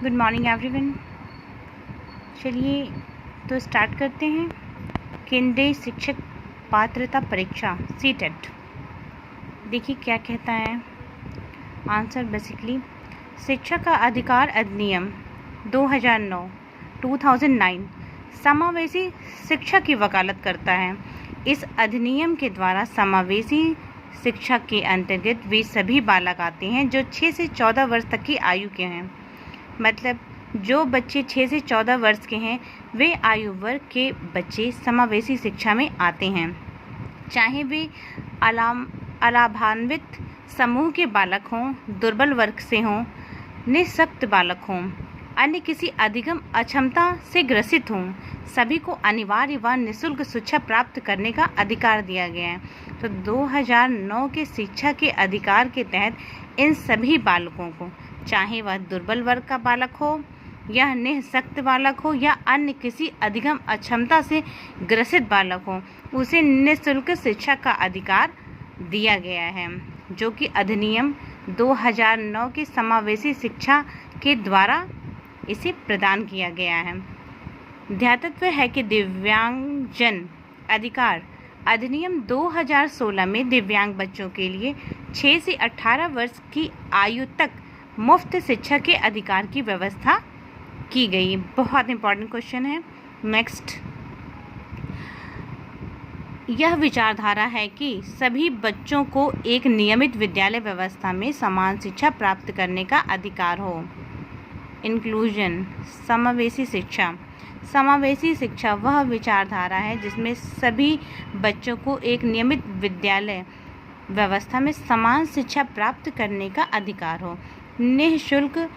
Good morning everyone. चलिए तो start करते हैं। केंद्रीय शिक्षक पात्रता परीक्षा सीटेट। देखिए क्या कहता है आंसर। बेसिकली शिक्षा का अधिकार अधिनियम 2009 समावेशी शिक्षा की वकालत करता है। इस अधिनियम के द्वारा समावेशी शिक्षा के अंतर्गत वे सभी बालक आते हैं जो 6 से 14 वर्ष तक की आयु के हैं। मतलब जो बच्चे 6 से 14 वर्ष के हैं वे आयु वर्ग के बच्चे समावेशी शिक्षा में आते हैं, चाहे वे अलाभान्वित समूह के बालक हों, दुर्बल वर्ग से हों, निःशक्त बालक हों, अन्य किसी अधिगम अक्षमता से ग्रसित हों। सभी को अनिवार्य व निःशुल्क शिक्षा प्राप्त करने का अधिकार दिया गया है। तो 2009 के शिक्षा के अधिकार के तहत इन सभी बालकों को, चाहे वह दुर्बल वर्ग का बालक हो या निःशक्त बालक हो या अन्य किसी अधिगम अक्षमता से ग्रसित बालक हो, उसे निःशुल्क शिक्षा का अधिकार दिया गया है, जो कि अधिनियम 2009 की समावेशी शिक्षा के द्वारा इसे प्रदान किया गया है। ध्यातव्य है कि दिव्यांगजन अधिकार अधिनियम 2016 में दिव्यांग बच्चों के लिए 6 से 18 वर्ष की आयु तक मुफ्त शिक्षा के अधिकार की व्यवस्था की गई। बहुत इंपॉर्टेंट क्वेश्चन है। नेक्स्ट, यह विचारधारा है कि सभी बच्चों को एक नियमित विद्यालय व्यवस्था में समान शिक्षा प्राप्त करने का अधिकार हो। इंक्लूजन समावेशी शिक्षा। समावेशी शिक्षा वह विचारधारा है जिसमें सभी बच्चों को एक नियमित विद्यालय व्यवस्था में समान शिक्षा प्राप्त करने का अधिकार हो। निःशुल्क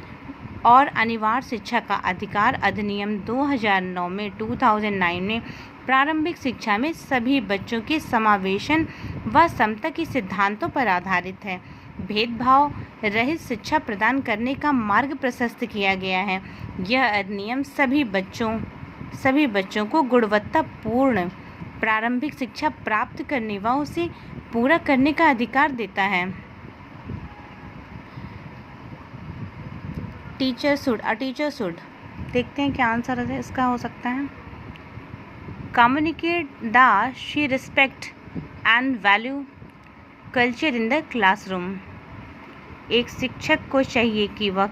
और अनिवार्य शिक्षा का अधिकार अधिनियम 2009 में प्रारंभिक शिक्षा में सभी बच्चों के समावेशन व समता के सिद्धांतों पर आधारित है। भेदभाव रहित शिक्षा प्रदान करने का मार्ग प्रशस्त किया गया है। यह अधिनियम सभी बच्चों को गुणवत्तापूर्ण प्रारंभिक शिक्षा प्राप्त करने व उसे पूरा करने का अधिकार देता है। टीचर शुड देखते हैं क्या आंसर इसका हो सकता है। Communicate the she respect and value culture in the classroom. एक शिक्षक को चाहिए कि वह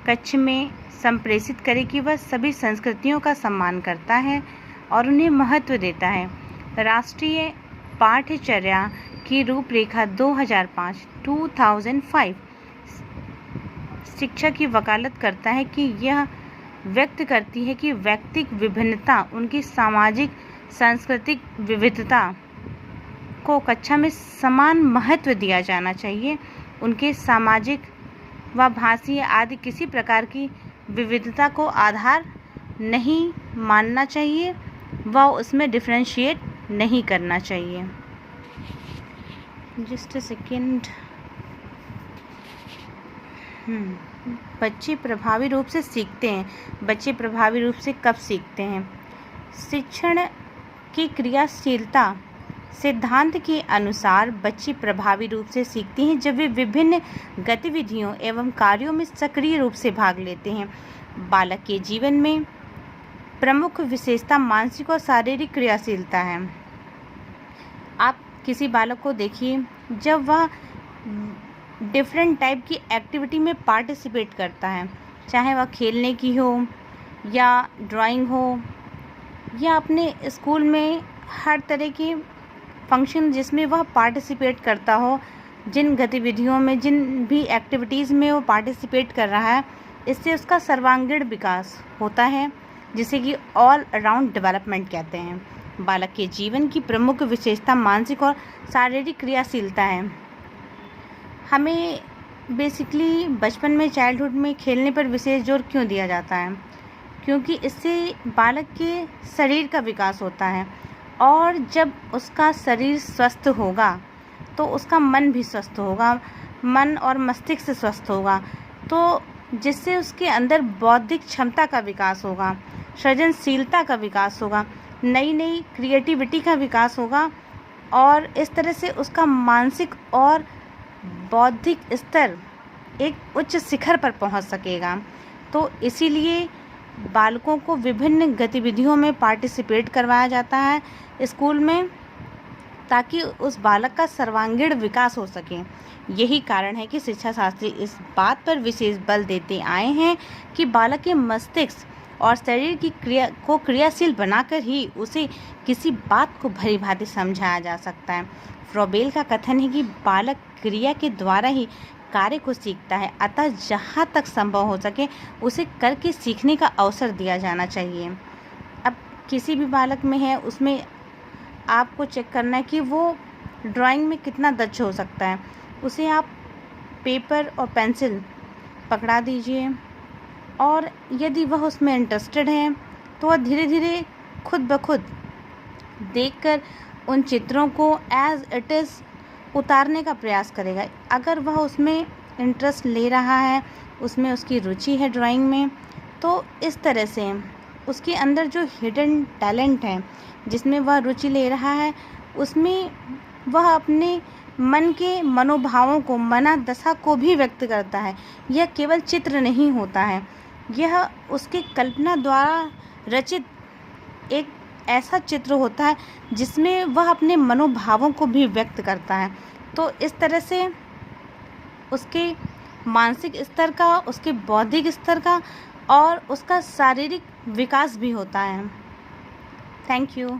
कक्ष में संप्रेषित करे कि वह सभी संस्कृतियों का सम्मान करता है और उन्हें महत्व देता है। राष्ट्रीय पाठ्यचर्या की रूपरेखा 2005 शिक्षा की वकालत करता है कि यह व्यक्त करती है कि व्यक्तिक विभिन्नता, उनकी सामाजिक सांस्कृतिक विविधता को कक्षा में समान महत्व दिया जाना चाहिए। उनके सामाजिक व भाषीय आदि किसी प्रकार की विविधता को आधार नहीं मानना चाहिए व उसमें डिफरेंशिएट नहीं करना चाहिए। Just a second. बच्चे प्रभावी रूप से सीखते हैं। बच्चे प्रभावी रूप से कब सीखते हैं? शिक्षण की क्रियाशीलता सिद्धांत के अनुसार बच्चे प्रभावी रूप से सीखते हैं जब वे विभिन्न गतिविधियों एवं कार्यों में सक्रिय रूप से भाग लेते हैं। बालक के जीवन में प्रमुख विशेषता मानसिक और शारीरिक क्रियाशीलता है। आप किसी बालक को देखिए, जब वह डिफरेंट टाइप की एक्टिविटी में पार्टिसिपेट करता है, चाहे वह खेलने की हो या ड्राइंग हो या अपने स्कूल में हर तरह के फंक्शन जिसमें वह पार्टिसिपेट करता हो, जिन गतिविधियों में, जिन भी एक्टिविटीज़ में वो पार्टिसिपेट कर रहा है, इससे उसका सर्वांगीण विकास होता है, जिसे कि ऑल अराउंड डेवलपमेंट कहते हैं। बालक के जीवन की प्रमुख विशेषता मानसिक और शारीरिक क्रियाशीलता है। हमें बेसिकली बचपन में, चाइल्डहुड में खेलने पर विशेष जोर क्यों दिया जाता है? क्योंकि इससे बालक के शरीर का विकास होता है और जब उसका शरीर स्वस्थ होगा तो उसका मन भी स्वस्थ होगा, मन और मस्तिष्क स्वस्थ होगा, तो जिससे उसके अंदर बौद्धिक क्षमता का विकास होगा, सृजनशीलता का विकास होगा, नई नई क्रिएटिविटी का विकास होगा और इस तरह से उसका मानसिक और बौद्धिक स्तर एक उच्च शिखर पर पहुंच सकेगा। तो इसीलिए बालकों को विभिन्न गतिविधियों में पार्टिसिपेट करवाया जाता है स्कूल में, ताकि उस बालक का सर्वांगीण विकास हो सके। यही कारण है कि शिक्षा शास्त्री इस बात पर विशेष बल देते आए हैं कि बालक के मस्तिष्क और शरीर की क्रियाशील बनाकर ही उसे किसी बात को भली भांति समझाया जा सकता है। फ्रॉबेल का कथन है कि बालक क्रिया के द्वारा ही कार्य को सीखता है, अतः जहाँ तक संभव हो सके उसे करके सीखने का अवसर दिया जाना चाहिए। अब किसी भी बालक में है, उसमें आपको चेक करना है कि वो ड्राइंग में कितना दक्ष हो सकता है। उसे आप पेपर और पेंसिल पकड़ा दीजिए, और यदि वह उसमें इंटरेस्टेड है तो वह धीरे धीरे खुद ब खुद देखकर उन चित्रों को एज इट इज़ उतारने का प्रयास करेगा। अगर वह उसमें इंटरेस्ट ले रहा है, उसमें उसकी रुचि है ड्राइंग में, तो इस तरह से उसके अंदर जो हिडन टैलेंट है, जिसमें वह रुचि ले रहा है, उसमें वह अपने मन के मनोभावों को, मनादशा को भी व्यक्त करता है। यह केवल चित्र नहीं होता है, यह उसके कल्पना द्वारा रचित एक ऐसा चित्र होता है जिसमें वह अपने मनोभावों को भी व्यक्त करता है। तो इस तरह से उसके मानसिक स्तर का, उसके बौद्धिक स्तर का और उसका शारीरिक विकास भी होता है। Thank you.